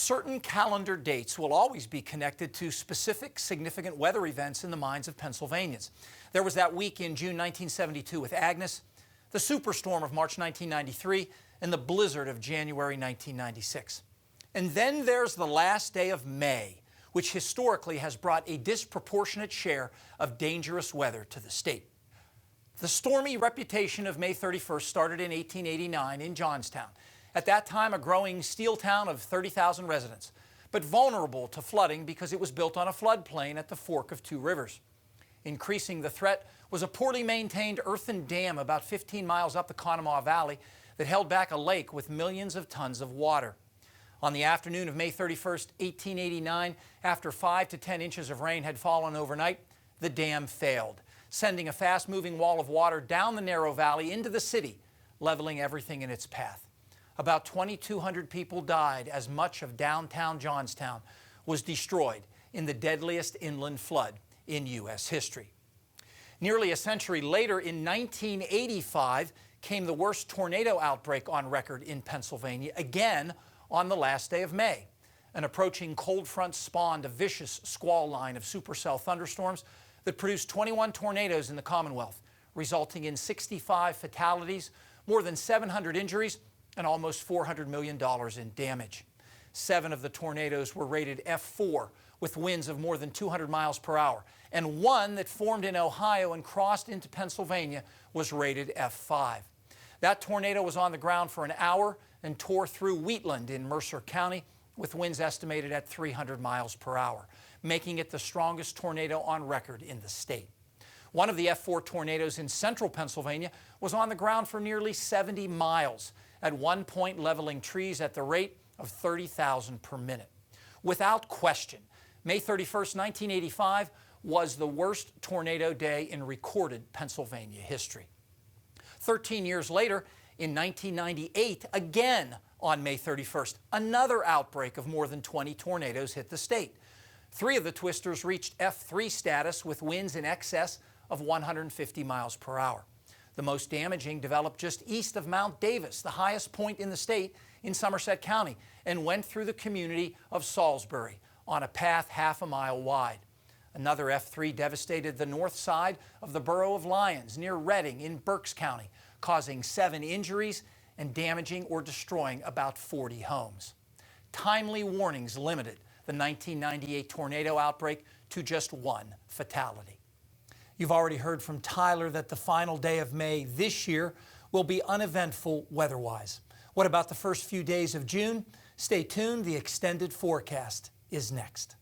Certain calendar dates will always be connected to specific significant weather events in the minds of Pennsylvanians. There was that week in June 1972 with Agnes, the superstorm of March 1993, and the blizzard of January 1996. And then there's the last day of May, which historically has brought a disproportionate share of dangerous weather to the state. The stormy reputation of May 31st started in 1889 in Johnstown, at that time a growing steel town of 30,000 residents, but vulnerable to flooding because it was built on a floodplain at the fork of two rivers. Increasing the threat was a poorly maintained earthen dam about 15 miles up the Conemaugh Valley that held back a lake with millions of tons of water. On the afternoon of May 31st, 1889, after 5 to 10 inches of rain had fallen overnight, the dam failed, sending a fast-moving wall of water down the narrow valley into the city, leveling everything in its path. About 2,200 people died as much of downtown Johnstown was destroyed in the deadliest inland flood in U.S. history. Nearly a century later, in 1985, came the worst tornado outbreak on record in Pennsylvania, again on the last day of May. An approaching cold front spawned a vicious squall line of supercell thunderstorms that produced 21 tornadoes in the Commonwealth, resulting in 65 fatalities, more than 700 injuries, and almost $400 million in damage. 7 of the tornadoes were rated F4 with winds of more than 200 miles per hour, and one that formed in Ohio and crossed into Pennsylvania was rated F5. That tornado was on the ground for an hour and tore through Wheatland in Mercer County with winds estimated at 300 miles per hour, making it the strongest tornado on record in the state. One of the F4 tornadoes in central Pennsylvania was on the ground for nearly 70 miles, at one point leveling trees at the rate of 30,000 per minute. Without question, May 31st, 1985 was the worst tornado day in recorded Pennsylvania history. 13 years later, in 1998, again on May 31st, another outbreak of more than 20 tornadoes hit the state. 3 of the twisters reached F3 status with winds in excess of 150 miles per hour. The most damaging developed just east of Mount Davis, the highest point in the state in Somerset County, and went through the community of Salisbury on a path half a mile wide. Another F3 devastated the north side of the borough of Lyons near Reading in Berks County, causing 7 injuries and damaging or destroying about 40 homes. Timely warnings limited the 1998 tornado outbreak to just 1 fatality. You've already heard from Tyler that the final day of May this year will be uneventful weather-wise. What about the first few days of June? Stay tuned. The extended forecast is next.